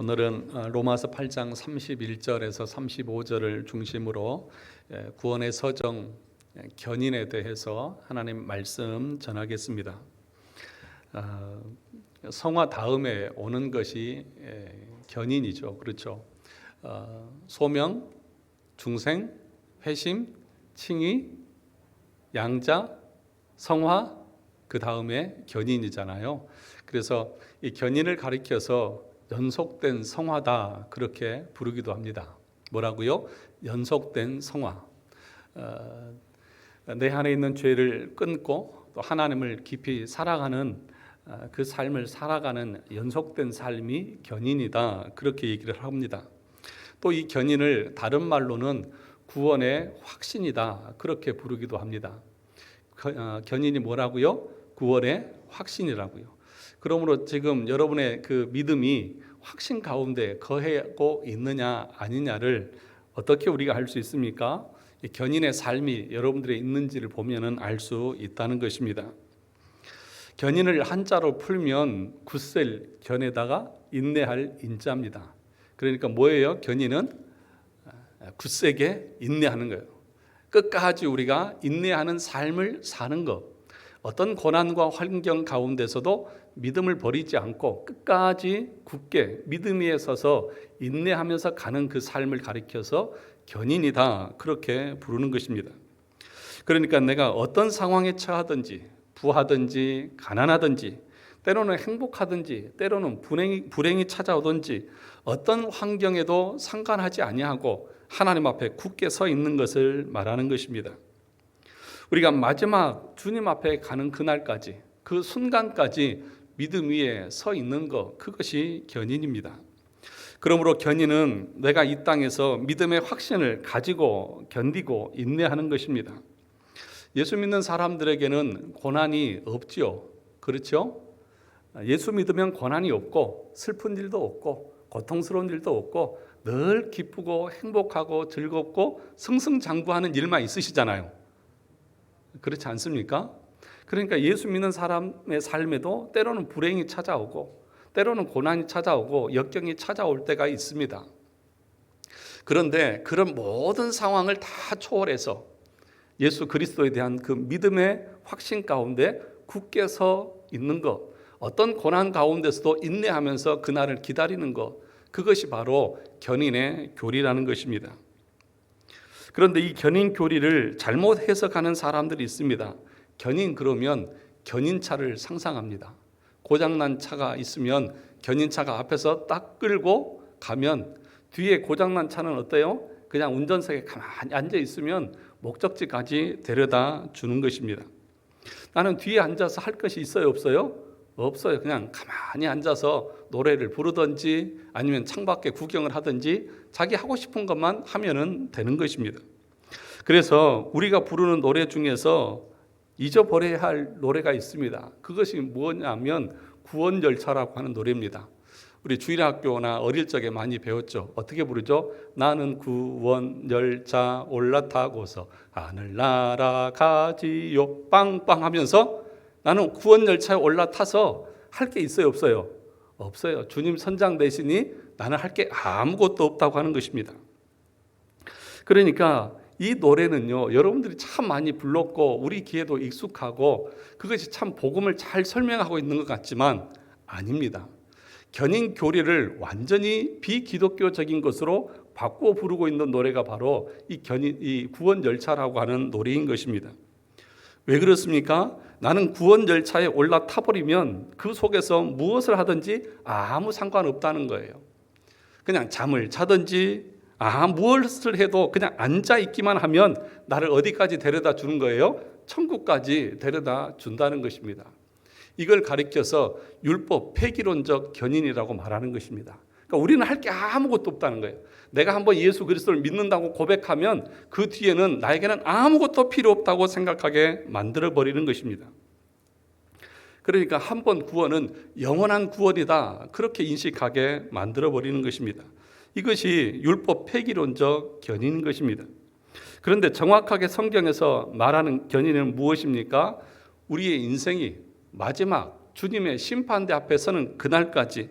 오늘은 로마서 8장 31절에서 35절을 중심으로 구원의 서정 견인에 대해서 하나님 말씀 전하겠습니다. 성화 다음에 오는 것이 견인이죠. 그렇죠. 소명, 중생, 회심, 칭의, 양자, 성화, 그 다음에 견인이잖아요. 그래서 이 견인을 가리켜서 연속된 성화다, 그렇게 부르기도 합니다. 뭐라고요? 연속된 성화. 내 안에 있는 죄를 끊고 또 하나님을 깊이 살아가는 그 삶을 살아가는 연속된 삶이 견인이다, 그렇게 얘기를 합니다. 또 이 견인을 다른 말로는 구원의 확신이다, 그렇게 부르기도 합니다. 견인이 뭐라고요? 구원의 확신이라고요. 그러므로 지금 여러분의 그 믿음이 확신 가운데 거하고 있느냐 아니냐를 어떻게 우리가 알 수 있습니까? 이 견인의 삶이 여러분들의 있는지를 보면은 알 수 있다는 것입니다. 견인을 한자로 풀면 굳셀 견에다가 인내할 인자입니다. 그러니까 뭐예요? 견인은 굳세게 인내하는 거예요. 끝까지 우리가 인내하는 삶을 사는 것. 어떤 고난과 환경 가운데서도 믿음을 버리지 않고 끝까지 굳게 믿음 위에 서서 인내하면서 가는 그 삶을 가리켜서 견인이다, 그렇게 부르는 것입니다. 그러니까 내가 어떤 상황에 처하든지 부하든지 가난하든지 때로는 행복하든지 때로는 불행이 찾아오든지 어떤 환경에도 상관하지 아니하고 하나님 앞에 굳게 서 있는 것을 말하는 것입니다. 우리가 마지막 주님 앞에 가는 그날까지, 그 순간까지 믿음 위에 서 있는 것, 그것이 견인입니다. 그러므로 견인은 내가 이 땅에서 믿음의 확신을 가지고 견디고 인내하는 것입니다. 예수 믿는 사람들에게는 고난이 없지요. 그렇죠? 예수 믿으면 고난이 없고 슬픈 일도 없고 고통스러운 일도 없고 늘 기쁘고 행복하고 즐겁고 승승장구하는 일만 있으시잖아요. 그렇지 않습니까? 그러니까 예수 믿는 사람의 삶에도 때로는 불행이 찾아오고 때로는 고난이 찾아오고 역경이 찾아올 때가 있습니다. 그런데 그런 모든 상황을 다 초월해서 예수 그리스도에 대한 그 믿음의 확신 가운데 굳게 서 있는 것, 어떤 고난 가운데서도 인내하면서 그날을 기다리는 것, 그것이 바로 견인의 교리라는 것입니다. 그런데 이 견인 교리를 잘못 해석하는 사람들이 있습니다. 견인 그러면 견인차를 상상합니다. 고장난 차가 있으면 견인차가 앞에서 딱 끌고 가면 뒤에 고장난 차는 어때요? 그냥 운전석에 가만히 앉아 있으면 목적지까지 데려다 주는 것입니다. 나는 뒤에 앉아서 할 것이 있어요, 없어요? 없어요. 그냥 가만히 앉아서 노래를 부르든지 아니면 창밖에 구경을 하든지 자기 하고 싶은 것만 하면은 되는 것입니다. 그래서 우리가 부르는 노래 중에서 잊어버려야 할 노래가 있습니다. 그것이 뭐냐면 구원열차라고 하는 노래입니다. 우리 주일학교나 어릴 적에 많이 배웠죠. 어떻게 부르죠? 나는 구원열차 올라타고서 하늘 날아가지요 빵빵 하면서 나는 구원열차에 올라타서 할 게 있어요, 없어요? 없어요. 주님 선장 대신이 나는 할 게 아무것도 없다고 하는 것입니다. 그러니까 이 노래는요, 여러분들이 참 많이 불렀고 우리 귀에도 익숙하고 그것이 참 복음을 잘 설명하고 있는 것 같지만 아닙니다. 견인 교리를 완전히 비기독교적인 것으로 바꾸어 부르고 있는 노래가 바로 이 구원 열차라고 하는 노래인 것입니다. 왜 그렇습니까? 나는 구원 열차에 올라타 버리면 그 속에서 무엇을 하든지 아무 상관없다는 거예요. 그냥 잠을 자든지 무엇을 해도 그냥 앉아 있기만 하면 나를 어디까지 데려다 주는 거예요? 천국까지 데려다 준다는 것입니다. 이걸 가리켜서 율법 폐기론적 견인이라고 말하는 것입니다. 그러니까 우리는 할 게 아무것도 없다는 거예요. 내가 한번 예수 그리스도를 믿는다고 고백하면 그 뒤에는 나에게는 아무것도 필요 없다고 생각하게 만들어버리는 것입니다. 그러니까 한 번 구원은 영원한 구원이다, 그렇게 인식하게 만들어버리는 것입니다. 이것이 율법 폐기론적 견인인 것입니다. 그런데 정확하게 성경에서 말하는 견인은 무엇입니까? 우리의 인생이 마지막 주님의 심판대 앞에 서는 그날까지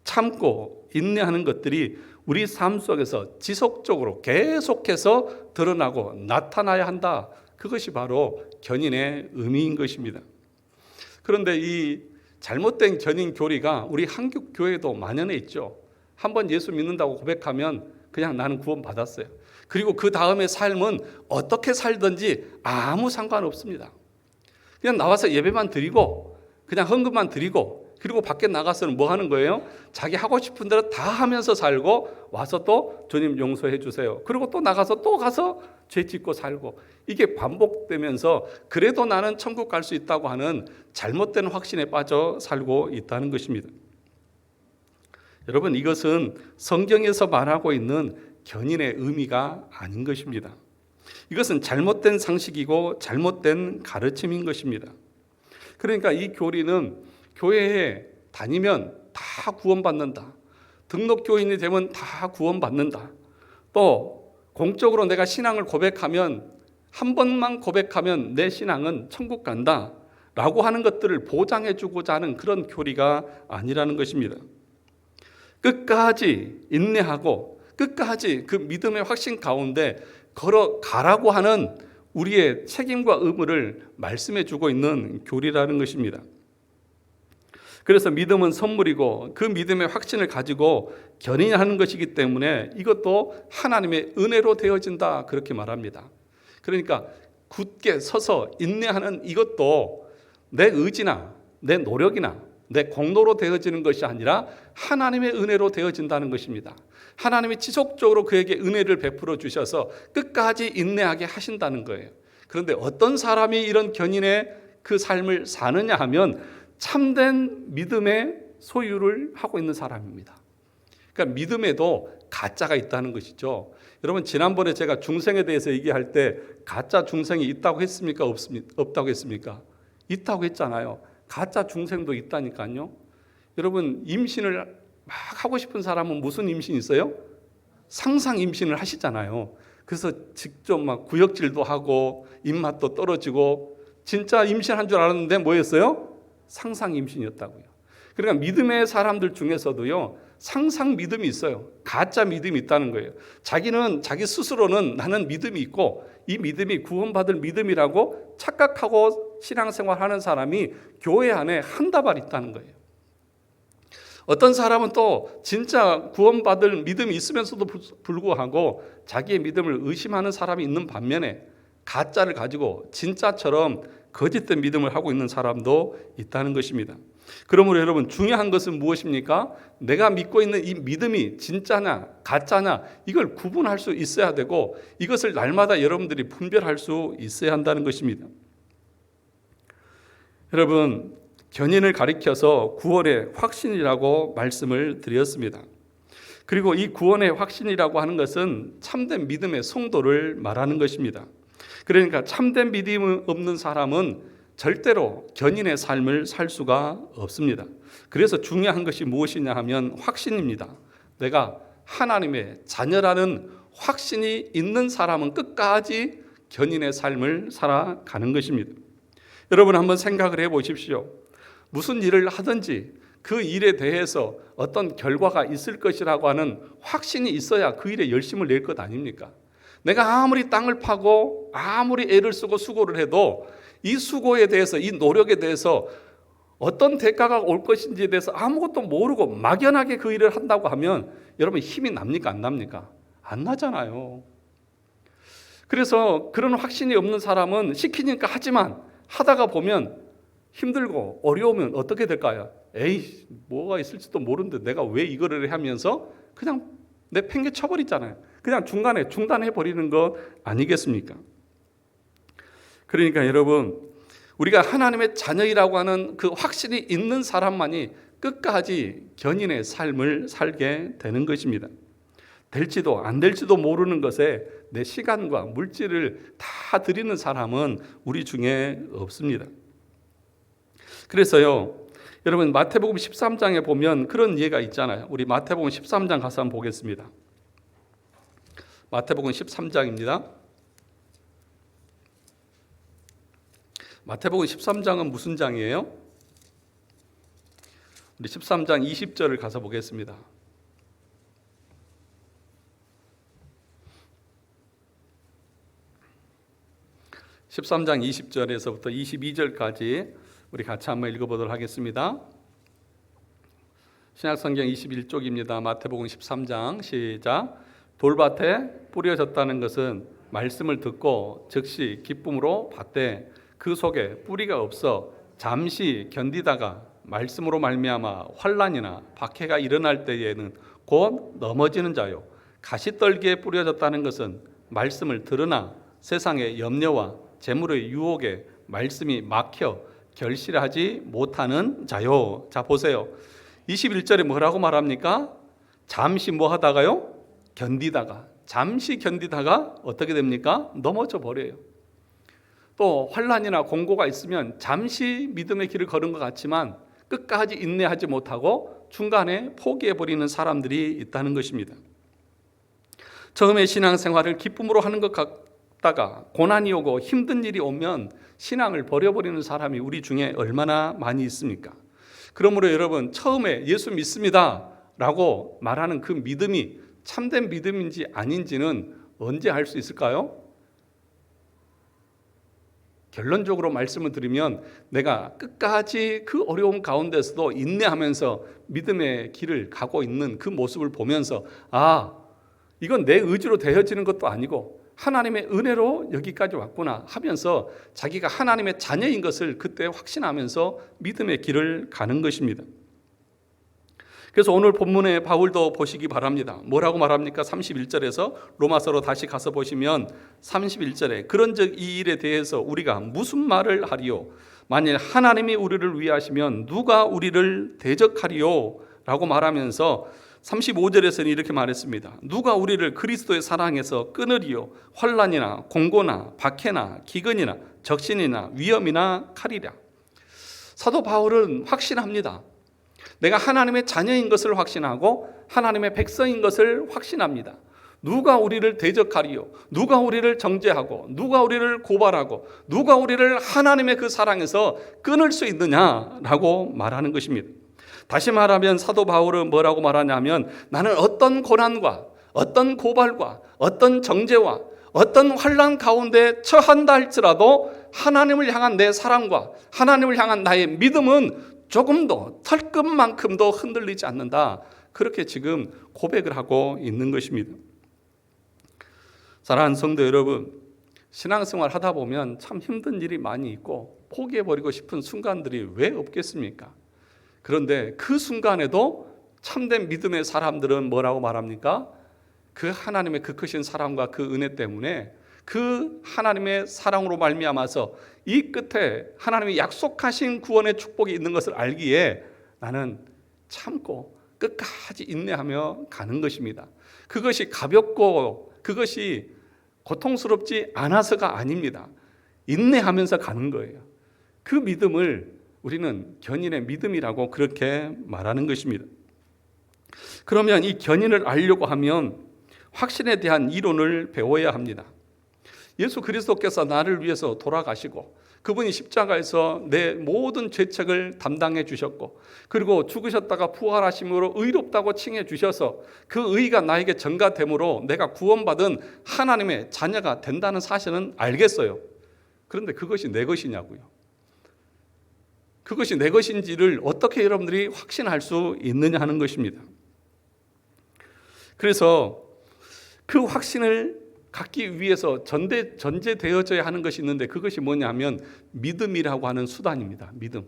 참고 인내하는 것들이 우리 삶 속에서 지속적으로 계속해서 드러나고 나타나야 한다. 그것이 바로 견인의 의미인 것입니다. 그런데 이 잘못된 견인 교리가 우리 한국 교회에도 만연해 있죠. 한번 예수 믿는다고 고백하면 그냥 나는 구원 받았어요. 그리고 그 다음의 삶은 어떻게 살든지 아무 상관없습니다. 그냥 나와서 예배만 드리고 그냥 헌금만 드리고 그리고 밖에 나가서는 뭐 하는 거예요? 자기 하고 싶은 대로 다 하면서 살고 와서 또 주님 용서해 주세요. 그리고 또 나가서 또 가서 죄 짓고 살고 이게 반복되면서 그래도 나는 천국 갈 수 있다고 하는 잘못된 확신에 빠져 살고 있다는 것입니다. 여러분, 이것은 성경에서 말하고 있는 견인의 의미가 아닌 것입니다. 이것은 잘못된 상식이고 잘못된 가르침인 것입니다. 그러니까 이 교리는 교회에 다니면 다 구원받는다. 등록교인이 되면 다 구원받는다. 또 공적으로 내가 신앙을 고백하면 한 번만 고백하면 내 신앙은 천국 간다 라고 하는 것들을 보장해 주고자 하는 그런 교리가 아니라는 것입니다. 끝까지 인내하고 끝까지 그 믿음의 확신 가운데 걸어가라고 하는 우리의 책임과 의무를 말씀해 주고 있는 교리라는 것입니다. 그래서 믿음은 선물이고 그 믿음의 확신을 가지고 견인하는 것이기 때문에 이것도 하나님의 은혜로 되어진다 그렇게 말합니다. 그러니까 굳게 서서 인내하는 이것도 내 의지나 내 노력이나 내 공로로 되어지는 것이 아니라 하나님의 은혜로 되어진다는 것입니다. 하나님이 지속적으로 그에게 은혜를 베풀어 주셔서 끝까지 인내하게 하신다는 거예요. 그런데 어떤 사람이 이런 견인의 그 삶을 사느냐 하면 참된 믿음의 소유를 하고 있는 사람입니다. 그러니까 믿음에도 가짜가 있다는 것이죠. 여러분, 지난번에 제가 중생에 대해서 얘기할 때 가짜 중생이 있다고 했습니까? 없다고 했습니까? 있다고 했잖아요. 가짜 중생도 있다니까요. 여러분, 임신을 막 하고 싶은 사람은 무슨 임신 있어요? 상상 임신을 하시잖아요. 그래서 직접 막 구역질도 하고 입맛도 떨어지고 진짜 임신한 줄 알았는데 뭐였어요? 상상 임신이었다고요. 그러니까 믿음의 사람들 중에서도요, 상상 믿음이 있어요. 가짜 믿음이 있다는 거예요. 자기는 자기 스스로는 나는 믿음이 있고 이 믿음이 구원받을 믿음이라고 착각하고 신앙생활하는 사람이 교회 안에 한다발 있다는 거예요. 어떤 사람은 또 진짜 구원받을 믿음이 있으면서도 불구하고 자기의 믿음을 의심하는 사람이 있는 반면에 가짜를 가지고 진짜처럼 거짓된 믿음을 하고 있는 사람도 있다는 것입니다. 그러므로 여러분, 중요한 것은 무엇입니까? 내가 믿고 있는 이 믿음이 진짜냐 가짜냐 이걸 구분할 수 있어야 되고 이것을 날마다 여러분들이 분별할 수 있어야 한다는 것입니다. 여러분, 견인을 가리켜서 구원의 확신이라고 말씀을 드렸습니다. 그리고 이 구원의 확신이라고 하는 것은 참된 믿음의 성도를 말하는 것입니다. 그러니까 참된 믿음이 없는 사람은 절대로 견인의 삶을 살 수가 없습니다. 그래서 중요한 것이 무엇이냐 하면 확신입니다. 내가 하나님의 자녀라는 확신이 있는 사람은 끝까지 견인의 삶을 살아가는 것입니다. 여러분, 한번 생각을 해보십시오. 무슨 일을 하든지 그 일에 대해서 어떤 결과가 있을 것이라고 하는 확신이 있어야 그 일에 열심을 낼 것 아닙니까? 내가 아무리 땅을 파고 아무리 애를 쓰고 수고를 해도 이 수고에 대해서 이 노력에 대해서 어떤 대가가 올 것인지에 대해서 아무것도 모르고 막연하게 그 일을 한다고 하면 여러분 힘이 납니까 안 납니까? 안 나잖아요. 그래서 그런 확신이 없는 사람은 시키니까 하지만 하다가 보면 힘들고 어려우면 어떻게 될까요? 에이, 뭐가 있을지도 모르는데 내가 왜 이거를 하면서 그냥 내 팽개 쳐버리잖아요. 그냥 중간에 중단해 버리는 것 아니겠습니까? 그러니까 여러분, 우리가 하나님의 자녀이라고 하는 그 확신이 있는 사람만이 끝까지 견인의 삶을 살게 되는 것입니다. 될지도 안 될지도 모르는 것에 내 시간과 물질을 다 드리는 사람은 우리 중에 없습니다. 그래서요, 여러분, 마태복음 13장에 보면 그런 예가 있잖아요. 우리 마태복음 13장 가서 한번 보겠습니다. 마태복음 13장입니다. 마태복음 13장은 무슨 장이에요? 우리 13장 20절을 가서 보겠습니다. 13장 20절에서부터 22절까지 우리 같이 한번 읽어보도록 하겠습니다. 신약성경 21쪽입니다. 마태복음 13장 시작. 돌밭에 뿌려졌다는 것은 말씀을 듣고 즉시 기쁨으로 받되 그 속에 뿌리가 없어 잠시 견디다가 말씀으로 말미암아 환난이나 박해가 일어날 때에는 곧 넘어지는 자요. 가시떨기에 뿌려졌다는 것은 말씀을 들으나 세상의 염려와 재물의 유혹에 말씀이 막혀 결실하지 못하는 자요. 자 보세요. 21절에 뭐라고 말합니까? 잠시 뭐 하다가요? 견디다가. 잠시 견디다가 어떻게 됩니까? 넘어져 버려요. 또 환난이나 공고가 있으면 잠시 믿음의 길을 걸은 것 같지만 끝까지 인내하지 못하고 중간에 포기해버리는 사람들이 있다는 것입니다. 처음에 신앙생활을 기쁨으로 하는 것 같다가 고난이 오고 힘든 일이 오면 신앙을 버려버리는 사람이 우리 중에 얼마나 많이 있습니까? 그러므로 여러분, 처음에 예수 믿습니다 라고 말하는 그 믿음이 참된 믿음인지 아닌지는 언제 알 수 있을까요? 결론적으로 말씀을 드리면 내가 끝까지 그 어려움 가운데서도 인내하면서 믿음의 길을 가고 있는 그 모습을 보면서 이건 내 의지로 되어지는 것도 아니고 하나님의 은혜로 여기까지 왔구나 하면서 자기가 하나님의 자녀인 것을 그때 확신하면서 믿음의 길을 가는 것입니다. 그래서 오늘 본문의 바울도 보시기 바랍니다. 뭐라고 말합니까? 31절에서 로마서로 다시 가서 보시면 31절에 그런즉 이 일에 대해서 우리가 무슨 말을 하리요? 만일 하나님이 우리를 위하시면 누가 우리를 대적하리요? 라고 말하면서 35절에서는 이렇게 말했습니다. 누가 우리를 그리스도의 사랑에서 끊으리요? 환난이나 공고나 박해나 기근이나 적신이나 위험이나 칼이랴. 사도 바울은 확신합니다. 내가 하나님의 자녀인 것을 확신하고 하나님의 백성인 것을 확신합니다. 누가 우리를 대적하리요? 누가 우리를 정죄하고 누가 우리를 고발하고 누가 우리를 하나님의 그 사랑에서 끊을 수 있느냐라고 말하는 것입니다. 다시 말하면 사도 바울은 뭐라고 말하냐면 나는 어떤 고난과 어떤 고발과 어떤 정죄와 어떤 환난 가운데 처한다 할지라도 하나님을 향한 내 사랑과 하나님을 향한 나의 믿음은 조금도 털끝만큼도 흔들리지 않는다. 그렇게 지금 고백을 하고 있는 것입니다. 사랑하는 성도 여러분, 신앙생활 하다 보면 참 힘든 일이 많이 있고 포기해버리고 싶은 순간들이 왜 없겠습니까? 그런데 그 순간에도 참된 믿음의 사람들은 뭐라고 말합니까? 그 하나님의 그 크신 사랑과 그 은혜 때문에 그 하나님의 사랑으로 말미암아서 이 끝에 하나님이 약속하신 구원의 축복이 있는 것을 알기에 나는 참고 끝까지 인내하며 가는 것입니다. 그것이 가볍고 그것이 고통스럽지 않아서가 아닙니다. 인내하면서 가는 거예요. 그 믿음을 우리는 견인의 믿음이라고 그렇게 말하는 것입니다. 그러면 이 견인을 알려고 하면 확신에 대한 이론을 배워야 합니다. 예수 그리스도께서 나를 위해서 돌아가시고 그분이 십자가에서 내 모든 죄책을 담당해 주셨고 그리고 죽으셨다가 부활하심으로 의롭다고 칭해 주셔서 그 의가 나에게 전가됨으로 내가 구원받은 하나님의 자녀가 된다는 사실은 알겠어요. 그런데 그것이 내 것이냐고요. 그것이 내 것인지를 어떻게 여러분들이 확신할 수 있느냐 하는 것입니다. 그래서 그 확신을 갖기 위해서 전제되어져야 하는 것이 있는데 그것이 뭐냐면 믿음이라고 하는 수단입니다. 믿음.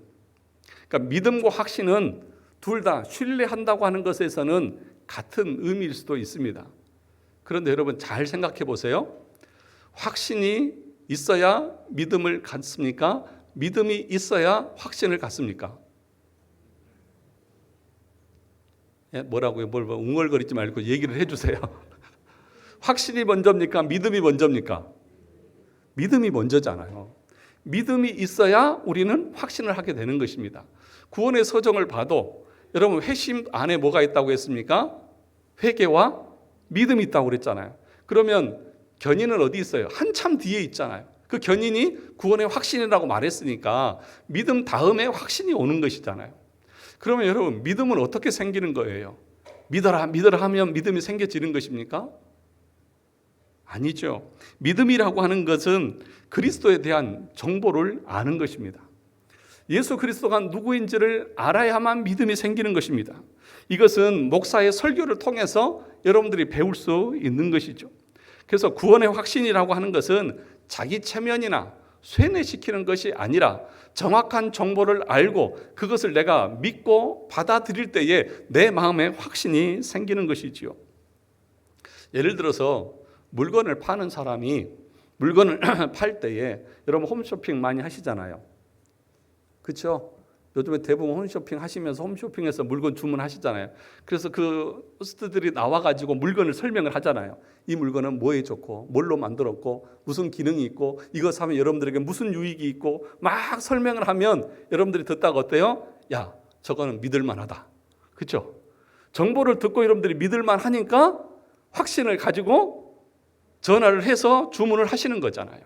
그러니까 믿음과 확신은 둘 다 신뢰한다고 하는 것에서는 같은 의미일 수도 있습니다. 그런데 여러분 잘 생각해 보세요. 확신이 있어야 믿음을 갖습니까? 믿음이 있어야 확신을 갖습니까? 뭐라고요? 뭘 웅얼거리지 말고 얘기를 해주세요. 확신이 먼저입니까? 믿음이 먼저입니까? 믿음이 먼저잖아요. 믿음이 있어야 우리는 확신을 하게 되는 것입니다. 구원의 서정을 봐도 여러분 회심 안에 뭐가 있다고 했습니까? 회개와 믿음이 있다고 그랬잖아요. 그러면 견인은 어디 있어요? 한참 뒤에 있잖아요. 그 견인이 구원의 확신이라고 말했으니까 믿음 다음에 확신이 오는 것이잖아요. 그러면 여러분, 믿음은 어떻게 생기는 거예요? 믿어라 믿어라 하면 믿음이 생겨지는 것입니까? 아니죠. 믿음이라고 하는 것은 그리스도에 대한 정보를 아는 것입니다. 예수 그리스도가 누구인지를 알아야만 믿음이 생기는 것입니다. 이것은 목사의 설교를 통해서 여러분들이 배울 수 있는 것이죠. 그래서 구원의 확신이라고 하는 것은 자기 체면이나 쇠뇌시키는 것이 아니라 정확한 정보를 알고 그것을 내가 믿고 받아들일 때에 내 마음에 확신이 생기는 것이지요. 예를 들어서 물건을 파는 사람이 물건을 팔 때에 여러분 홈쇼핑 많이 하시잖아요. 그렇죠? 요즘에 대부분 홈쇼핑 하시면서 홈쇼핑에서 물건 주문하시잖아요. 그래서 그 호스트들이 나와가지고 물건을 설명을 하잖아요. 이 물건은 뭐에 좋고 뭘로 만들었고 무슨 기능이 있고 이거 사면 여러분들에게 무슨 유익이 있고 막 설명을 하면 여러분들이 듣다가 어때요? 야, 저거는 믿을만하다. 그렇죠? 정보를 듣고 여러분들이 믿을만하니까 확신을 가지고 전화를 해서 주문을 하시는 거잖아요.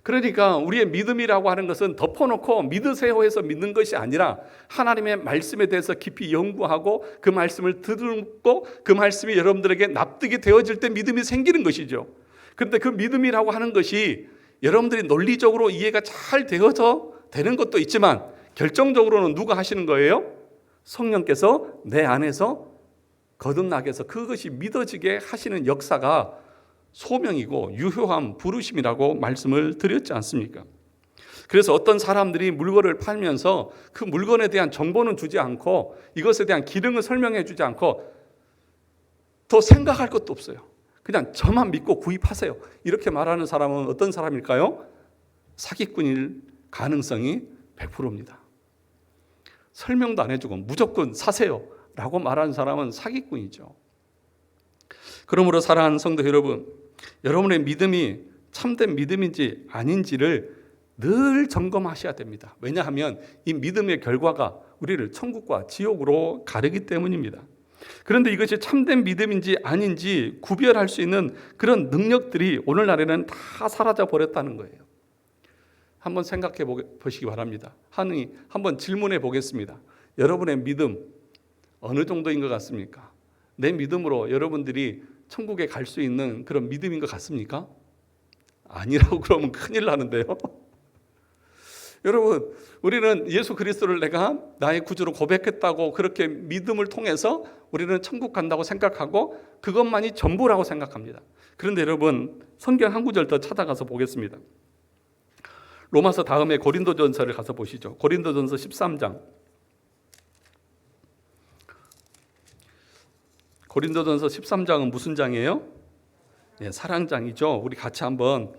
그러니까 우리의 믿음이라고 하는 것은 덮어놓고 믿으세요 해서 믿는 것이 아니라 하나님의 말씀에 대해서 깊이 연구하고 그 말씀을 듣고 그 말씀이 여러분들에게 납득이 되어질 때 믿음이 생기는 것이죠. 그런데 그 믿음이라고 하는 것이 여러분들이 논리적으로 이해가 잘 되어서 되는 것도 있지만 결정적으로는 누가 하시는 거예요? 성령께서 내 안에서 거듭나게 해서 그것이 믿어지게 하시는 역사가 소명이고 유효한 부르심이라고 말씀을 드렸지 않습니까? 그래서 어떤 사람들이 물건을 팔면서 그 물건에 대한 정보는 주지 않고 이것에 대한 기능을 설명해 주지 않고 더 생각할 것도 없어요. 그냥 저만 믿고 구입하세요. 이렇게 말하는 사람은 어떤 사람일까요? 사기꾼일 가능성이 100%입니다. 설명도 안 해주고 무조건 사세요 라고 말하는 사람은 사기꾼이죠. 그러므로 사랑하는 성도 여러분, 여러분의 믿음이 참된 믿음인지 아닌지를 늘 점검하셔야 됩니다. 왜냐하면 이 믿음의 결과가 우리를 천국과 지옥으로 가르기 때문입니다. 그런데 이것이 참된 믿음인지 아닌지 구별할 수 있는 그런 능력들이 오늘날에는 다 사라져 버렸다는 거예요. 한번 생각해 보시기 바랍니다. 한번 질문해 보겠습니다. 여러분의 믿음 어느 정도인 것 같습니까? 내 믿음으로 여러분들이 천국에 갈 수 있는 그런 믿음인 것 같습니까? 아니라고 그러면 큰일 나는데요. 여러분, 우리는 예수 그리스도를 내가 나의 구주로 고백했다고 그렇게 믿음을 통해서 우리는 천국 간다고 생각하고 그것만이 전부라고 생각합니다. 그런데 여러분, 성경 한 구절 더 찾아가서 보겠습니다. 로마서 다음에 고린도전서를 가서 보시죠. 고린도전서 13장. 고린도전서 13장은 무슨 장이에요? 네, 사랑장이죠. 우리 같이 한번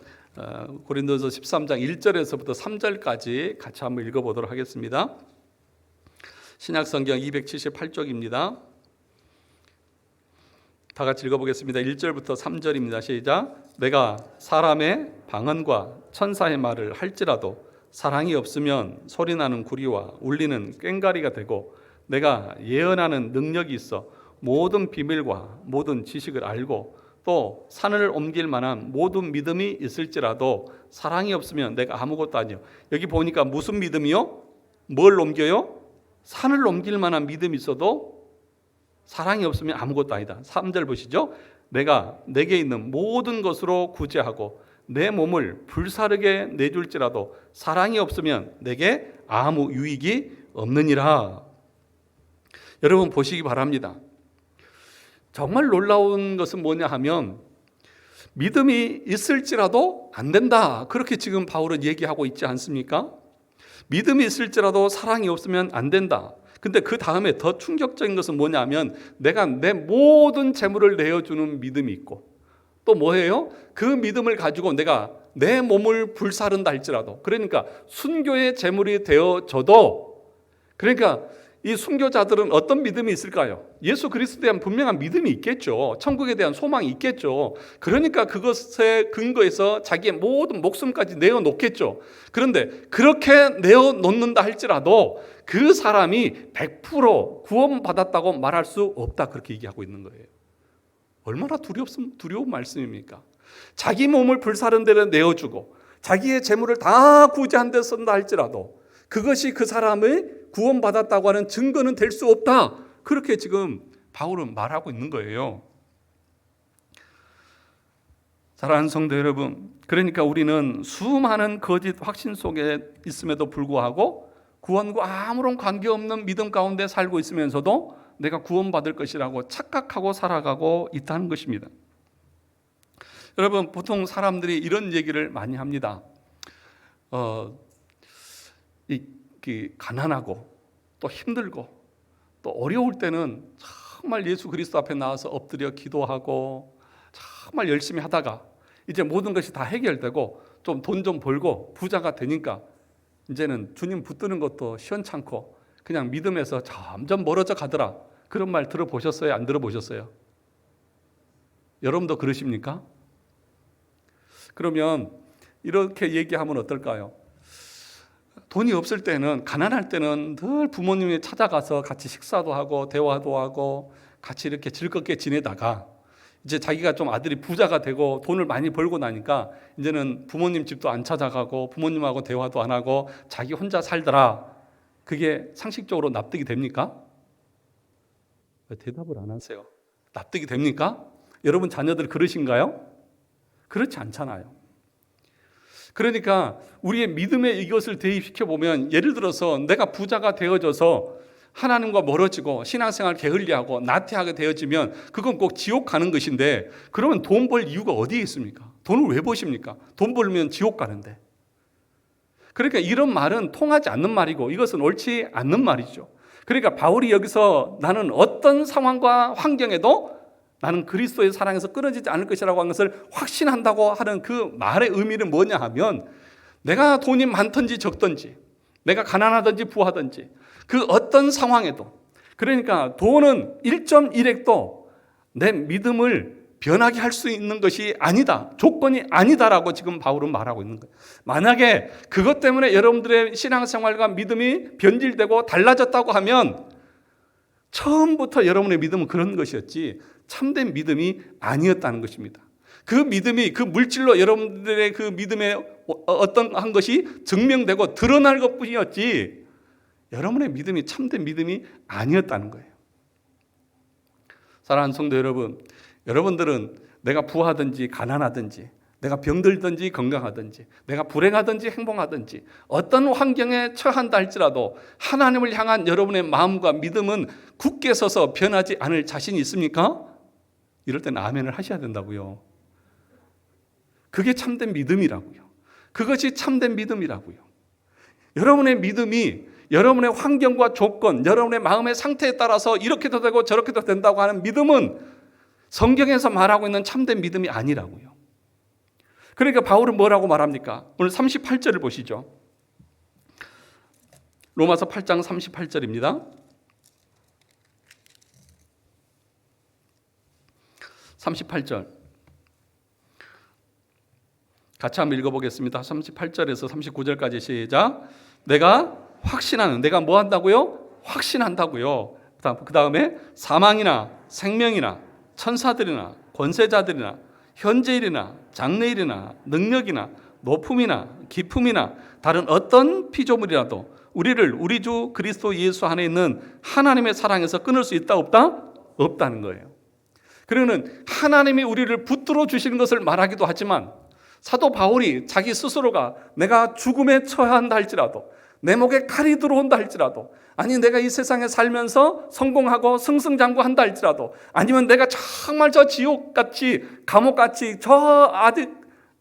고린도전서 13장 1절에서부터 3절까지 같이 한번 읽어보도록 하겠습니다. 신약성경 278쪽입니다. 다 같이 읽어보겠습니다. 1절부터 3절입니다. 시작. 내가 사람의 방언과 천사의 말을 할지라도 사랑이 없으면 소리나는 구리와 울리는 꽹과리가 되고 내가 예언하는 능력이 있어 모든 비밀과 모든 지식을 알고 또 산을 옮길 만한 모든 믿음이 있을지라도 사랑이 없으면 내가 아무것도 아니요. 여기 보니까 무슨 믿음이요? 뭘 옮겨요? 산을 옮길 만한 믿음이 있어도 사랑이 없으면 아무것도 아니다. 3절 보시죠. 내가 내게 있는 모든 것으로 구제하고 내 몸을 불사르게 내줄지라도 사랑이 없으면 내게 아무 유익이 없느니라. 여러분 보시기 바랍니다. 정말 놀라운 것은 뭐냐 하면 믿음이 있을지라도 안 된다. 그렇게 지금 바울은 얘기하고 있지 않습니까? 믿음이 있을지라도 사랑이 없으면 안 된다. 근데 그 다음에 더 충격적인 것은 뭐냐면 내가 내 모든 재물을 내어주는 믿음이 있고 또 뭐예요? 그 믿음을 가지고 내가 내 몸을 불사른다 할지라도 그러니까 순교의 재물이 되어져도 그러니까 이 순교자들은 어떤 믿음이 있을까요? 예수 그리스도에 대한 분명한 믿음이 있겠죠. 천국에 대한 소망이 있겠죠. 그러니까 그것에 근거해서 자기의 모든 목숨까지 내어놓겠죠. 그런데 그렇게 내어놓는다 할지라도 그 사람이 100% 구원받았다고 말할 수 없다. 그렇게 얘기하고 있는 거예요. 얼마나 두려운 말씀입니까? 자기 몸을 불사른 데를 내어주고 자기의 재물을 다 구제한 데 쓴다 할지라도 그것이 그 사람의 구원받았다고 하는 증거는 될 수 없다. 그렇게 지금 바울은 말하고 있는 거예요. 사랑하는 성도 여러분, 그러니까 우리는 수많은 거짓 확신 속에 있음에도 불구하고 구원과 아무런 관계없는 믿음 가운데 살고 있으면서도 내가 구원받을 것이라고 착각하고 살아가고 있다는 것입니다. 여러분, 보통 사람들이 이런 얘기를 많이 합니다. 가난하고 또 힘들고 또 어려울 때는 정말 예수 그리스도 앞에 나와서 엎드려 기도하고 정말 열심히 하다가 이제 모든 것이 다 해결되고 좀 돈 좀 벌고 부자가 되니까 이제는 주님 붙드는 것도 시원찮고 그냥 믿음에서 점점 멀어져 가더라. 그런 말 들어보셨어요? 안 들어보셨어요? 여러분도 그러십니까? 그러면 이렇게 얘기하면 어떨까요? 돈이 없을 때는, 가난할 때는 늘 부모님이 찾아가서 같이 식사도 하고 대화도 하고 같이 이렇게 즐겁게 지내다가 이제 자기가 좀 아들이 부자가 되고 돈을 많이 벌고 나니까 이제는 부모님 집도 안 찾아가고 부모님하고 대화도 안 하고 자기 혼자 살더라. 그게 상식적으로 납득이 됩니까? 왜 대답을 안 하세요? 납득이 됩니까? 여러분 자녀들 그러신가요? 그렇지 않잖아요. 그러니까 우리의 믿음에 이것을 대입시켜 보면, 예를 들어서 내가 부자가 되어져서 하나님과 멀어지고 신앙생활 게을리하고 나태하게 되어지면 그건 꼭 지옥 가는 것인데, 그러면 돈 벌 이유가 어디에 있습니까? 돈을 왜 버십니까? 돈 벌면 지옥 가는데. 그러니까 이런 말은 통하지 않는 말이고 이것은 옳지 않는 말이죠. 그러니까 바울이 여기서 나는 어떤 상황과 환경에도 나는 그리스도의 사랑에서 끊어지지 않을 것이라고 하는 것을 확신한다고 하는 그 말의 의미는 뭐냐 하면, 내가 돈이 많든지 적든지, 내가 가난하든지 부하든지 그 어떤 상황에도, 그러니까 돈은 1.1핵도 내 믿음을 변하게 할 수 있는 것이 아니다, 조건이 아니다라고 지금 바울은 말하고 있는 거예요. 만약에 그것 때문에 여러분들의 신앙생활과 믿음이 변질되고 달라졌다고 하면 처음부터 여러분의 믿음은 그런 것이었지 참된 믿음이 아니었다는 것입니다. 그 믿음이 그 물질로 여러분들의 그 믿음의 어떤 한 것이 증명되고 드러날 것뿐이었지 여러분의 믿음이 참된 믿음이 아니었다는 거예요. 사랑하는 성도 여러분, 여러분들은 내가 부하든지 가난하든지, 내가 병들든지 건강하든지, 내가 불행하든지 행복하든지 어떤 환경에 처한다 할지라도 하나님을 향한 여러분의 마음과 믿음은 굳게 서서 변하지 않을 자신이 있습니까? 이럴 때는 아멘을 하셔야 된다고요. 그게 참된 믿음이라고요. 그것이 참된 믿음이라고요. 여러분의 믿음이 여러분의 환경과 조건, 여러분의 마음의 상태에 따라서 이렇게도 되고 저렇게도 된다고 하는 믿음은 성경에서 말하고 있는 참된 믿음이 아니라고요. 그러니까 바울은 뭐라고 말합니까? 오늘 38절을 보시죠. 로마서 8장 38절입니다. 38절 같이 한번 읽어보겠습니다. 38절에서 39절까지 시작. 내가 확신하는, 내가 뭐 한다고요? 확신한다고요. 그 다음에 사망이나 생명이나 천사들이나 권세자들이나 현재일이나 장래일이나 능력이나 높음이나 깊음이나 다른 어떤 피조물이라도 우리를 우리 주 그리스도 예수 안에 있는 하나님의 사랑에서 끊을 수 있다 없다? 없다는 거예요. 그러면 하나님이 우리를 붙들어 주시는 것을 말하기도 하지만 사도 바울이 자기 스스로가 내가 죽음에 처한다 할지라도, 내 목에 칼이 들어온다 할지라도, 아니 내가 이 세상에 살면서 성공하고 승승장구한다 할지라도, 아니면 내가 정말 저 지옥같이 감옥같이 저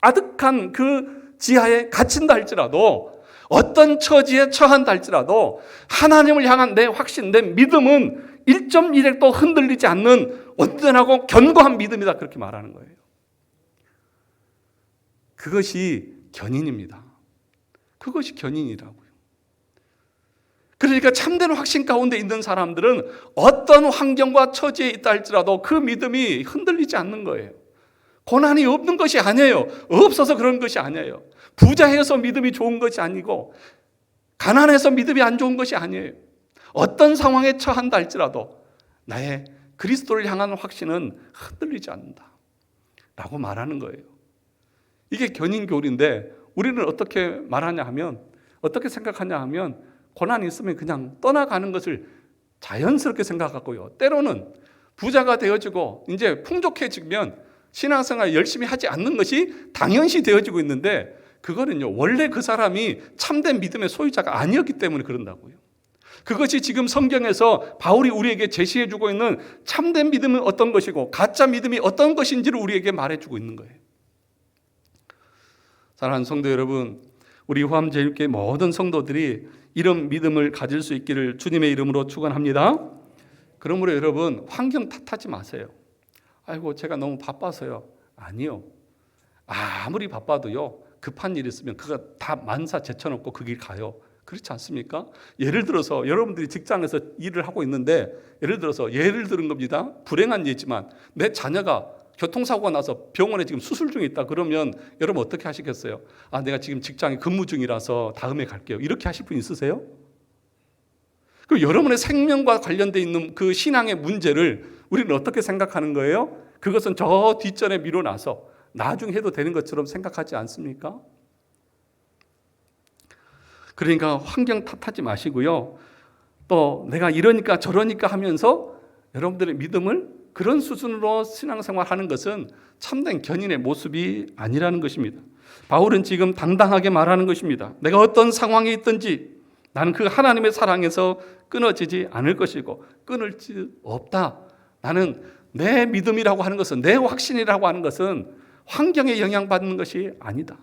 아득한 그 지하에 갇힌다 할지라도, 어떤 처지에 처한다 할지라도 하나님을 향한 내 확신, 내 믿음은 1.1핵도 흔들리지 않는 온전하고 견고한 믿음이다, 그렇게 말하는 거예요. 그것이 견인입니다. 그것이 견인이라고요. 그러니까 참된 확신 가운데 있는 사람들은 어떤 환경과 처지에 있다 할지라도 그 믿음이 흔들리지 않는 거예요. 고난이 없는 것이 아니에요. 없어서 그런 것이 아니에요. 부자해서 믿음이 좋은 것이 아니고 가난해서 믿음이 안 좋은 것이 아니에요. 어떤 상황에 처한다 할지라도 나의 그리스도를 향한 확신은 흔들리지 않는다 라고 말하는 거예요. 이게 견인교리인데 우리는 어떻게 말하냐 하면 어떻게 생각하냐 하면 고난이 있으면 그냥 떠나가는 것을 자연스럽게 생각하고요. 때로는 부자가 되어지고 이제 풍족해지면 신앙생활 열심히 하지 않는 것이 당연시 되어지고 있는데 그거는요, 원래 그 사람이 참된 믿음의 소유자가 아니었기 때문에 그런다고요. 그것이 지금 성경에서 바울이 우리에게 제시해주고 있는 참된 믿음은 어떤 것이고 가짜 믿음이 어떤 것인지를 우리에게 말해주고 있는 거예요. 사랑하는 성도 여러분, 우리 후암제일교회 모든 성도들이 이런 믿음을 가질 수 있기를 주님의 이름으로 축원합니다. 그러므로 여러분, 환경 탓하지 마세요. 아이고 제가 너무 바빠서요. 아니요. 아무리 바빠도요, 급한 일 있으면 그거 다 만사 제쳐놓고 그 길 가요. 그렇지 않습니까? 예를 들어서 여러분들이 직장에서 일을 하고 있는데 예를 들은 겁니다. 불행한 예지만 내 자녀가 교통사고가 나서 병원에 지금 수술 중에 있다 그러면 여러분 어떻게 하시겠어요? 아, 내가 지금 직장에 근무 중이라서 다음에 갈게요. 이렇게 하실 분 있으세요? 그 여러분의 생명과 관련되어 있는 그 신앙의 문제를 우리는 어떻게 생각하는 거예요? 그것은 저 뒷전에 미뤄놔서 나중에 해도 되는 것처럼 생각하지 않습니까? 그러니까 환경 탓하지 마시고요. 또 내가 이러니까 저러니까 하면서 여러분들의 믿음을 그런 수준으로 신앙생활하는 것은 참된 견인의 모습이 아니라는 것입니다. 바울은 지금 당당하게 말하는 것입니다. 내가 어떤 상황에 있든지 나는 그 하나님의 사랑에서 끊어지지 않을 것이고 끊을 수 없다. 나는 내 믿음이라고 하는 것은, 내 확신이라고 하는 것은 환경에 영향받는 것이 아니다.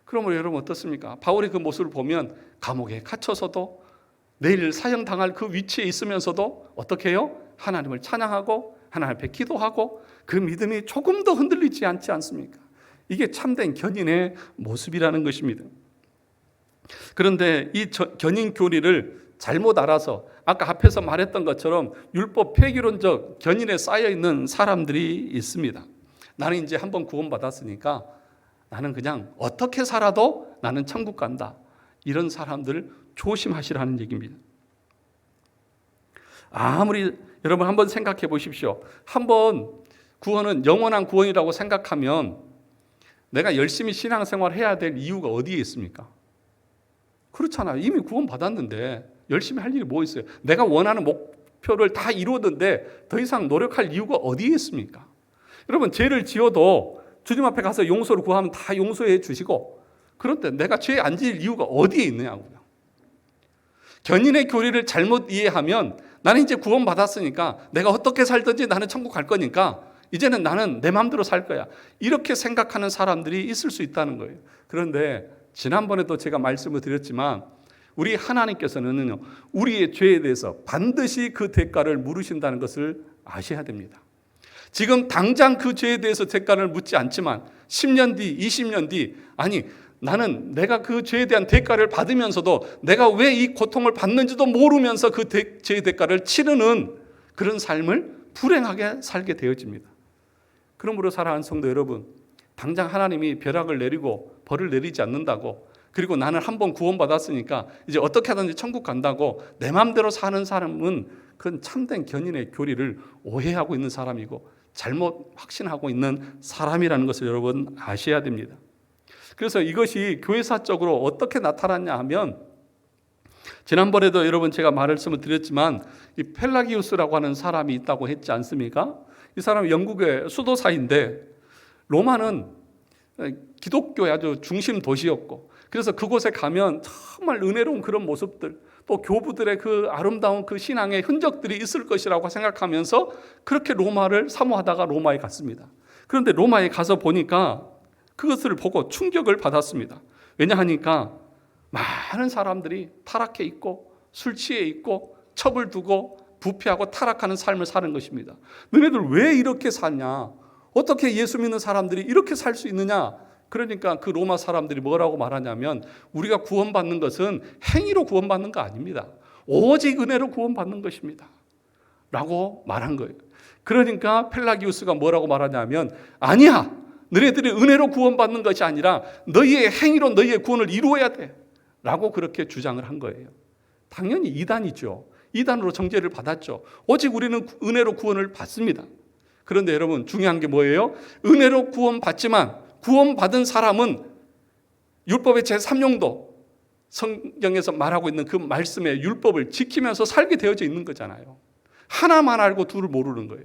그러므로 여러분 어떻습니까? 바울의 그 모습을 보면 감옥에 갇혀서도 내일 사형당할 그 위치에 있으면서도 어떻게 해요? 하나님을 찬양하고 하나님 앞에 기도하고 그 믿음이 조금 더 흔들리지 않지 않습니까? 이게 참된 견인의 모습이라는 것입니다. 그런데 이 견인 교리를 잘못 알아서 아까 앞에서 말했던 것처럼 율법 폐기론적 견인에 쌓여 있는 사람들이 있습니다. 나는 이제 한번 구원받았으니까 나는 그냥 어떻게 살아도 나는 천국 간다. 이런 사람들 조심하시라는 얘기입니다. 아무리 여러분 한번 생각해 보십시오. 한번 구원은 영원한 구원이라고 생각하면 내가 열심히 신앙생활 해야 될 이유가 어디에 있습니까? 그렇잖아요. 이미 구원받았는데 열심히 할 일이 뭐 있어요? 내가 원하는 목표를 다 이루었는데 더 이상 노력할 이유가 어디에 있습니까? 여러분 죄를 지어도 주님 앞에 가서 용서를 구하면 다 용서해 주시고 그런데 내가 죄에 안 지을 이유가 어디에 있느냐고요. 견인의 교리를 잘못 이해하면 나는 이제 구원받았으니까 내가 어떻게 살든지 나는 천국 갈 거니까 이제는 나는 내 마음대로 살 거야. 이렇게 생각하는 사람들이 있을 수 있다는 거예요. 그런데 지난번에도 제가 말씀을 드렸지만 우리 하나님께서는 우리의 죄에 대해서 반드시 그 대가를 물으신다는 것을 아셔야 됩니다. 지금 당장 그 죄에 대해서 대가를 묻지 않지만 10년 뒤, 20년 뒤 아니 나는 내가 그 죄에 대한 대가를 받으면서도 내가 왜 이 고통을 받는지도 모르면서 그 죄의 대가를 치르는 그런 삶을 불행하게 살게 되어집니다. 그러므로 사랑하는 성도 여러분, 당장 하나님이 벼락을 내리고 벌을 내리지 않는다고 그리고 나는 한번 구원받았으니까 이제 어떻게 하든지 천국 간다고 내 마음대로 사는 사람은 그건 참된 견인의 교리를 오해하고 있는 사람이고 잘못 확신하고 있는 사람이라는 것을 여러분 아셔야 됩니다. 그래서 이것이 교회사적으로 어떻게 나타났냐 하면 지난번에도 여러분 제가 말씀을 드렸지만 이 펠라기우스라고 하는 사람이 있다고 했지 않습니까? 이 사람은 영국의 수도사인데 로마는 기독교의 아주 중심 도시였고 그래서 그곳에 가면 정말 은혜로운 그런 모습들 또 교부들의 그 아름다운 그 신앙의 흔적들이 있을 것이라고 생각하면서 그렇게 로마를 사모하다가 로마에 갔습니다. 그런데 로마에 가서 보니까 그것을 보고 충격을 받았습니다. 왜냐하니까 많은 사람들이 타락해 있고 술 취해 있고 첩을 두고 부패하고 타락하는 삶을 사는 것입니다. 너네들 왜 이렇게 사냐? 어떻게 예수 믿는 사람들이 이렇게 살 수 있느냐? 그러니까 그 로마 사람들이 뭐라고 말하냐면 우리가 구원받는 것은 행위로 구원받는 거 아닙니다. 오직 은혜로 구원받는 것입니다. 라고 말한 거예요. 그러니까 펠라기우스가 뭐라고 말하냐면 아니야. 너희들이 은혜로 구원받는 것이 아니라 너희의 행위로 너희의 구원을 이루어야 돼. 라고 그렇게 주장을 한 거예요. 당연히 이단이죠. 이단으로 정죄를 받았죠. 오직 우리는 은혜로 구원을 받습니다. 그런데 여러분 중요한 게 뭐예요? 은혜로 구원받지만 구원받은 사람은 율법의 제3용도 성경에서 말하고 있는 그 말씀의 율법을 지키면서 살게 되어져 있는 거잖아요. 하나만 알고 둘을 모르는 거예요.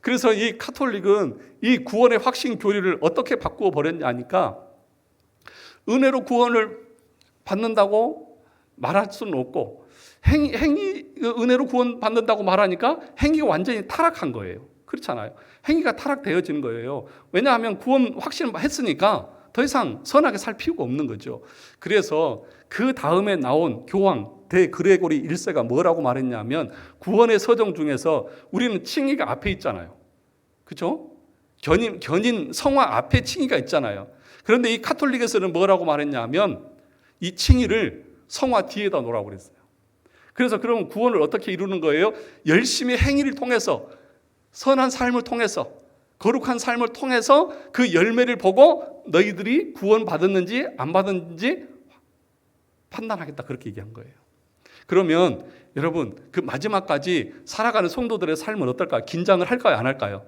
그래서 이 카톨릭은 이 구원의 확신 교리를 어떻게 바꾸어 버렸냐니까, 은혜로 구원을 받는다고 말할 수는 없고, 은혜로 구원 받는다고 말하니까 행위가 완전히 타락한 거예요. 그렇잖아요. 행위가 타락되어지는 거예요. 왜냐하면 구원 확신했으니까 더 이상 선하게 살 필요가 없는 거죠. 그래서 그 다음에 나온 교황 대그레고리 1세가 뭐라고 말했냐면, 구원의 서정 중에서 우리는 칭의가 앞에 있잖아요. 그렇죠? 견인 성화 앞에 칭의가 있잖아요. 그런데 이 카톨릭에서는 뭐라고 말했냐면, 이 칭의를 성화 뒤에다 놓으라고 그랬어요. 그래서 그러면 구원을 어떻게 이루는 거예요? 열심히 행위를 통해서, 선한 삶을 통해서, 거룩한 삶을 통해서 그 열매를 보고 너희들이 구원 받았는지 안 받았는지 판단하겠다, 그렇게 얘기한 거예요. 그러면 여러분, 그 마지막까지 살아가는 성도들의 삶은 어떨까요? 긴장을 할까요, 안 할까요?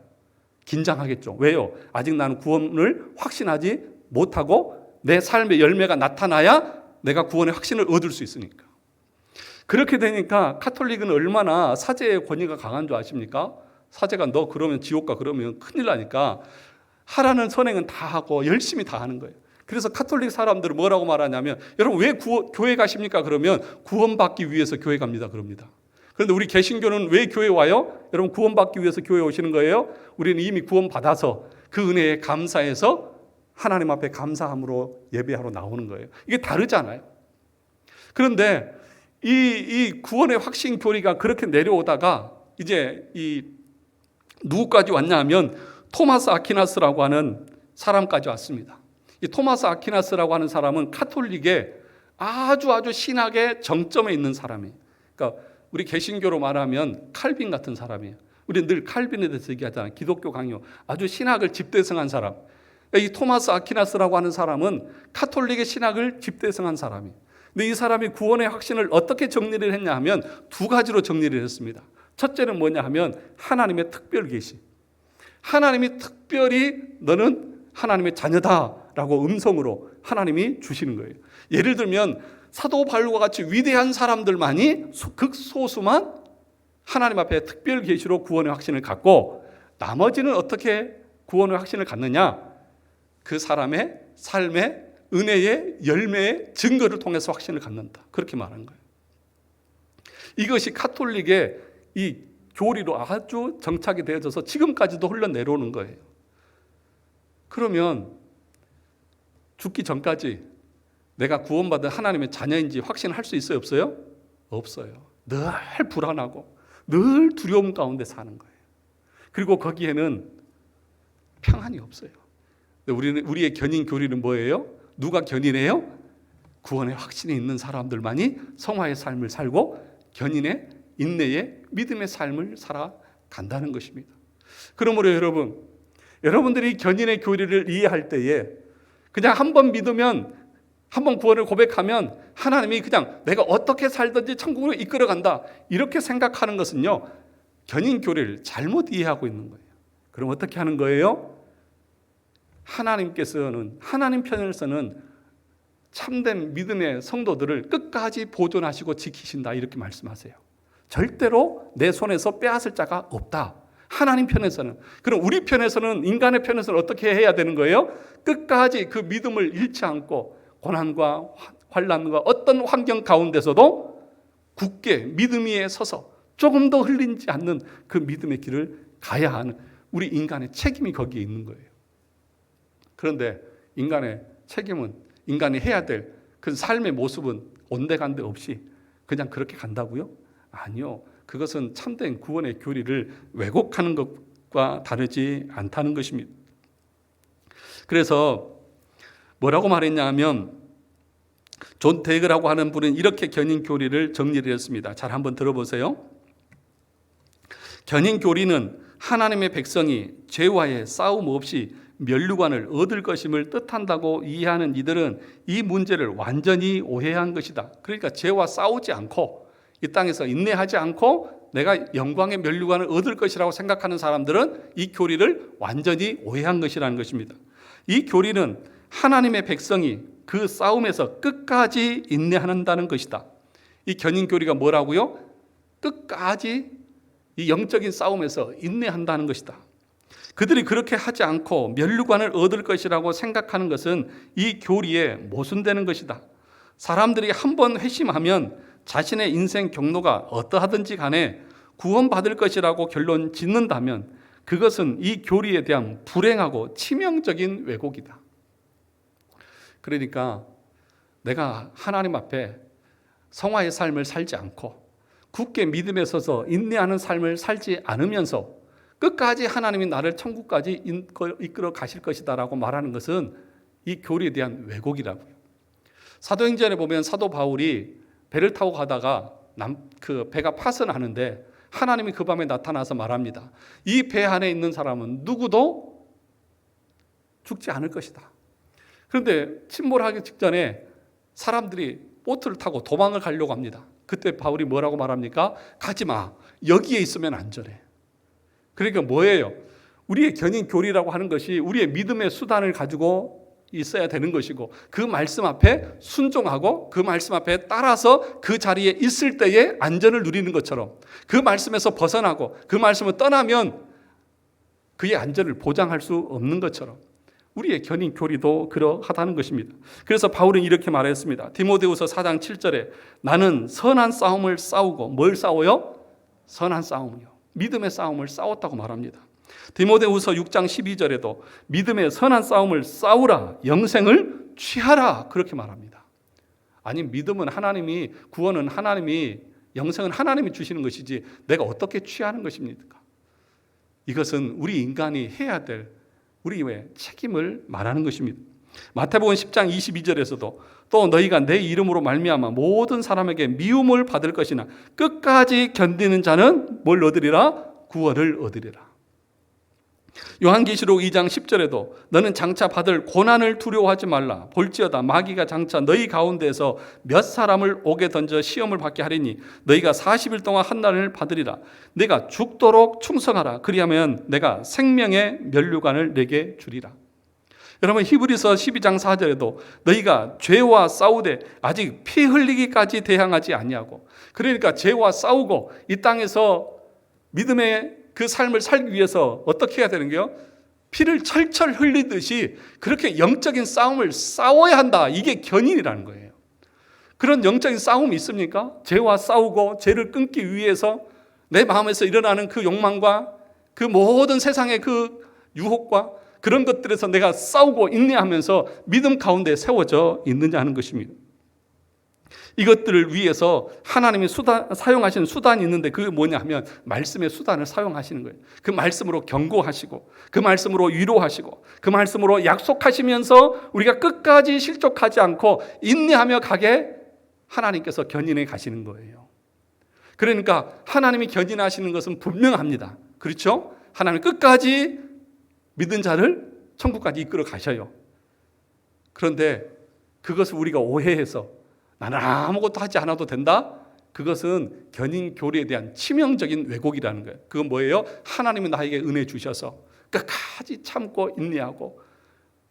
긴장하겠죠. 왜요? 아직 나는 구원을 확신하지 못하고 내 삶의 열매가 나타나야 내가 구원의 확신을 얻을 수 있으니까. 그렇게 되니까 카톨릭은 얼마나 사제의 권위가 강한 줄 아십니까? 사제가 너 그러면 지옥 가 그러면 큰일 나니까 하라는 선행은 다 하고 열심히 다 하는 거예요. 그래서 카톨릭 사람들은 뭐라고 말하냐면, 여러분 왜 교회 가십니까? 그러면 구원받기 위해서 교회 갑니다, 그럽니다. 그런데 우리 개신교는 왜 교회 와요? 여러분 구원받기 위해서 교회 오시는 거예요? 우리는 이미 구원받아서 그 은혜에 감사해서 하나님 앞에 감사함으로 예배하러 나오는 거예요. 이게 다르잖아요. 그런데 이 구원의 확신 교리가 그렇게 내려오다가 이제 누구까지 왔냐 하면 토마스 아퀴나스라고 하는 사람까지 왔습니다. 이 토마스 아퀴나스라고 하는 사람은 카톨릭의 아주 신학의 정점에 있는 사람이에요. 그러니까 우리 개신교로 말하면 칼빈 같은 사람이에요. 우리는 늘 칼빈에 대해서 얘기하잖아요. 기독교 강요. 아주 신학을 집대성한 사람. 이 토마스 아퀴나스라고 하는 사람은 카톨릭의 신학을 집대성한 사람이에요. 근데 이 사람이 구원의 확신을 어떻게 정리를 했냐 하면 두 가지로 정리를 했습니다. 첫째는 뭐냐 하면 하나님의 특별 계시. 하나님이 특별히 너는 하나님의 자녀다라고 음성으로 하나님이 주시는 거예요. 예를 들면 사도 바울과 같이 위대한 사람들만이 극소수만 하나님 앞에 특별 계시로 구원의 확신을 갖고, 나머지는 어떻게 구원의 확신을 갖느냐? 그 사람의 삶의 은혜의 열매의 증거를 통해서 확신을 갖는다, 그렇게 말한 거예요. 이것이 카톨릭의 이 교리로 아주 정착이 되어져서 지금까지도 흘러내려오는 거예요. 그러면 죽기 전까지 내가 구원받은 하나님의 자녀인지 확신할 수 있어요, 없어요? 없어요. 늘 불안하고 늘 두려움 가운데 사는 거예요. 그리고 거기에는 평안이 없어요. 우리의 견인 교리는 뭐예요? 누가 견인해요? 구원의 확신이 있는 사람들만이 성화의 삶을 살고 견인의 인내의 믿음의 삶을 살아간다는 것입니다. 그러므로 여러분들이 견인의 교리를 이해할 때에 그냥 한 번 믿으면, 한 번 구원을 고백하면 하나님이 그냥 내가 어떻게 살든지 천국으로 이끌어간다, 이렇게 생각하는 것은요, 견인 교리를 잘못 이해하고 있는 거예요. 그럼 어떻게 하는 거예요? 하나님께서는, 하나님 편에서는 참된 믿음의 성도들을 끝까지 보존하시고 지키신다, 이렇게 말씀하세요. 절대로 내 손에서 빼앗을 자가 없다, 하나님 편에서는. 그럼 우리 편에서는, 인간의 편에서는 어떻게 해야 되는 거예요? 끝까지 그 믿음을 잃지 않고 고난과 환난과 어떤 환경 가운데서도 굳게 믿음 위에 서서 조금 더 흘리지 않는 그 믿음의 길을 가야 하는 우리 인간의 책임이 거기에 있는 거예요. 그런데 인간의 책임은, 인간이 해야 될 그 삶의 모습은 온데간데 없이 그냥 그렇게 간다고요? 아니요. 그것은 참된 구원의 교리를 왜곡하는 것과 다르지 않다는 것입니다. 그래서 뭐라고 말했냐면, 존 데그라고 하는 분은 이렇게 견인 교리를 정리를 했습니다. 잘 한번 들어보세요. 견인 교리는 하나님의 백성이 죄와의 싸움 없이 면류관을 얻을 것임을 뜻한다고 이해하는 이들은 이 문제를 완전히 오해한 것이다. 그러니까 죄와 싸우지 않고 이 땅에서 인내하지 않고 내가 영광의 면류관을 얻을 것이라고 생각하는 사람들은 이 교리를 완전히 오해한 것이라는 것입니다. 이 교리는 하나님의 백성이 그 싸움에서 끝까지 인내한다는 것이다. 이 견인교리가 뭐라고요? 끝까지 이 영적인 싸움에서 인내한다는 것이다. 그들이 그렇게 하지 않고 면류관을 얻을 것이라고 생각하는 것은 이 교리에 모순되는 것이다. 사람들이 한번 회심하면 자신의 인생 경로가 어떠하든지 간에 구원받을 것이라고 결론 짓는다면 그것은 이 교리에 대한 불행하고 치명적인 왜곡이다. 그러니까 내가 하나님 앞에 성화의 삶을 살지 않고 굳게 믿음에 서서 인내하는 삶을 살지 않으면서 끝까지 하나님이 나를 천국까지 이끌어 가실 것이다라고 말하는 것은 이 교리에 대한 왜곡이라고요. 사도행전에 보면 사도 바울이 배를 타고 가다가 그 배가 파선하는데 하나님이 그 밤에 나타나서 말합니다. 이 배 안에 있는 사람은 누구도 죽지 않을 것이다. 그런데 침몰하기 직전에 사람들이 보트를 타고 도망을 가려고 합니다. 그때 바울이 뭐라고 말합니까? 가지 마. 여기에 있으면 안전해. 그러니까 뭐예요? 우리의 견인 교리라고 하는 것이 우리의 믿음의 수단을 가지고 있어야 되는 것이고 그 말씀 앞에 순종하고 그 말씀 앞에 따라서 그 자리에 있을 때에 안전을 누리는 것처럼 그 말씀에서 벗어나고 그 말씀을 떠나면 그의 안전을 보장할 수 없는 것처럼 우리의 견인 교리도 그러하다는 것입니다. 그래서 바울은 이렇게 말했습니다. 디모데후서 4장 7절에 나는 선한 싸움을 싸우고 뭘 싸워요? 선한 싸움이요. 믿음의 싸움을 싸웠다고 말합니다. 디모데후서 6장 12절에도 믿음의 선한 싸움을 싸우라 영생을 취하라 그렇게 말합니다. 아니 믿음은 하나님이 구원은 하나님이 영생은 하나님이 주시는 것이지 내가 어떻게 취하는 것입니까? 이것은 우리 인간이 해야 될 우리의 책임을 말하는 것입니다. 마태복음 10장 22절에서도 또 너희가 내 이름으로 말미암아 모든 사람에게 미움을 받을 것이나 끝까지 견디는 자는 뭘 얻으리라? 구원을 얻으리라. 요한계시록 2장 10절에도 너는 장차 받을 고난을 두려워하지 말라. 볼지어다 마귀가 장차 너희 가운데에서 몇 사람을 옥에 던져 시험을 받게 하리니 너희가 40일 동안 한난을 받으리라. 내가 죽도록 충성하라. 그리하면 내가 생명의 면류관을 내게 주리라. 여러분 히브리서 12장 4절에도 너희가 죄와 싸우되 아직 피 흘리기까지 대항하지 아니하고 그러니까 죄와 싸우고 이 땅에서 믿음의 그 삶을 살기 위해서 어떻게 해야 되는 게요? 피를 철철 흘리듯이 그렇게 영적인 싸움을 싸워야 한다. 이게 견인이라는 거예요. 그런 영적인 싸움이 있습니까? 죄와 싸우고 죄를 끊기 위해서 내 마음에서 일어나는 그 욕망과 그 모든 세상의 그 유혹과 그런 것들에서 내가 싸우고 인내하면서 믿음 가운데 세워져 있느냐 하는 것입니다. 이것들을 위해서 하나님이 사용하시는 수단이 있는데 그게 뭐냐 하면 말씀의 수단을 사용하시는 거예요. 그 말씀으로 경고하시고 그 말씀으로 위로하시고 그 말씀으로 약속하시면서 우리가 끝까지 실족하지 않고 인내하며 가게 하나님께서 견인해 가시는 거예요. 그러니까 하나님이 견인하시는 것은 분명합니다. 그렇죠? 하나님 끝까지 믿은 자를 천국까지 이끌어 가셔요. 그런데 그것을 우리가 오해해서 나는 아무것도 하지 않아도 된다? 그것은 견인 교리에 대한 치명적인 왜곡이라는 거예요. 그건 뭐예요? 하나님이 나에게 은혜 주셔서 끝까지 참고 인내하고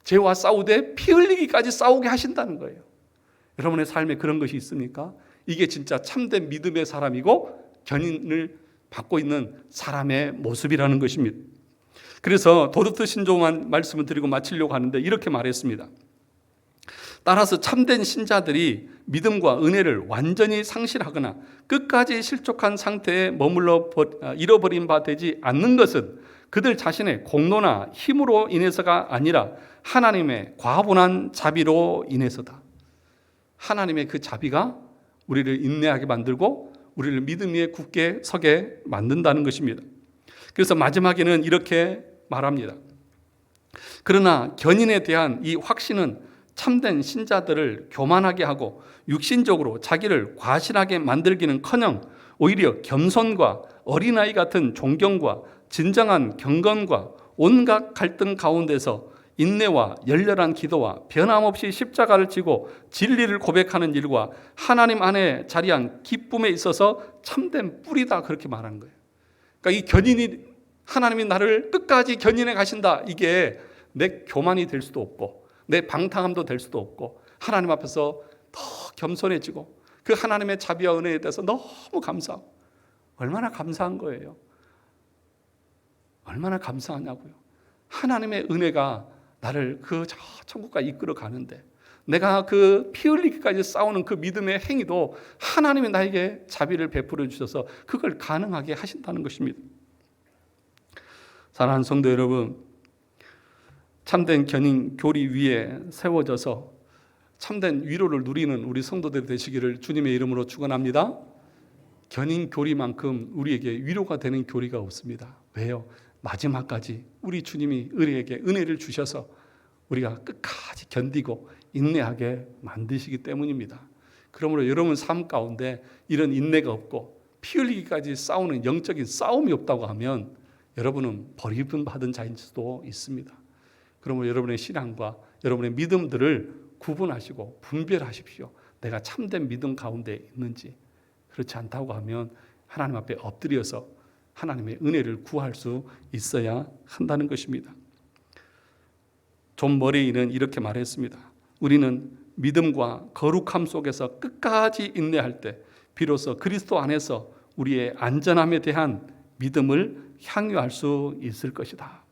죄와 싸우되 피 흘리기까지 싸우게 하신다는 거예요. 여러분의 삶에 그런 것이 있습니까? 이게 진짜 참된 믿음의 사람이고 견인을 받고 있는 사람의 모습이라는 것입니다. 그래서 도르트 신조만 말씀을 드리고 마치려고 하는데 이렇게 말했습니다. 따라서 참된 신자들이 믿음과 은혜를 완전히 상실하거나 끝까지 실족한 상태에 머물러 잃어버린 바 되지 않는 것은 그들 자신의 공로나 힘으로 인해서가 아니라 하나님의 과분한 자비로 인해서다. 하나님의 그 자비가 우리를 인내하게 만들고 우리를 믿음 위에 굳게 서게 만든다는 것입니다. 그래서 마지막에는 이렇게 말합니다. 그러나 견인에 대한 이 확신은 참된 신자들을 교만하게 하고 육신적으로 자기를 과신하게 만들기는커녕 오히려 겸손과 어린아이 같은 존경과 진정한 경건과 온갖 갈등 가운데서 인내와 열렬한 기도와 변함없이 십자가를 지고 진리를 고백하는 일과 하나님 안에 자리한 기쁨에 있어서 참된 뿌리다 그렇게 말하는 거예요. 그러니까 이 견인이 하나님이 나를 끝까지 견인해 가신다. 이게 내 교만이 될 수도 없고 내 방탕함도 될 수도 없고 하나님 앞에서 더 겸손해지고 그 하나님의 자비와 은혜에 대해서 너무 감사하고 얼마나 감사한 거예요. 얼마나 감사하냐고요. 하나님의 은혜가 나를 그 저 천국까지 이끌어 가는데 내가 그 피 흘리기까지 싸우는 그 믿음의 행위도 하나님이 나에게 자비를 베풀어 주셔서 그걸 가능하게 하신다는 것입니다. 사랑하는 성도 여러분, 참된 견인 교리 위에 세워져서 참된 위로를 누리는 우리 성도들이 되시기를 주님의 이름으로 축원합니다. 견인 교리만큼 우리에게 위로가 되는 교리가 없습니다. 왜요? 마지막까지 우리 주님이 우리에게 은혜를 주셔서 우리가 끝까지 견디고 인내하게 만드시기 때문입니다. 그러므로 여러분 삶 가운데 이런 인내가 없고 피 흘리기까지 싸우는 영적인 싸움이 없다고 하면 여러분은 버림받은 자일 수도 있습니다. 그러므로 여러분의 신앙과 여러분의 믿음들을 구분하시고 분별하십시오. 내가 참된 믿음 가운데 있는지. 그렇지 않다고 하면 하나님 앞에 엎드려서 하나님의 은혜를 구할 수 있어야 한다는 것입니다. 존 머레이는 이렇게 말했습니다. 우리는 믿음과 거룩함 속에서 끝까지 인내할 때 비로소 그리스도 안에서 우리의 안전함에 대한 믿음을 향유할 수 있을 것이다.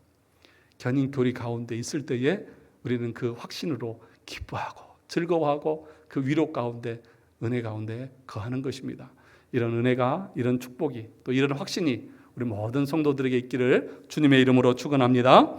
견인 교리 가운데 있을 때에 우리는 그 확신으로 기뻐하고 즐거워하고 그 위로 가운데 은혜 가운데 거하는 것입니다. 이런 은혜가, 이런 축복이, 또 이런 확신이 우리 모든 성도들에게 있기를 주님의 이름으로 축원합니다.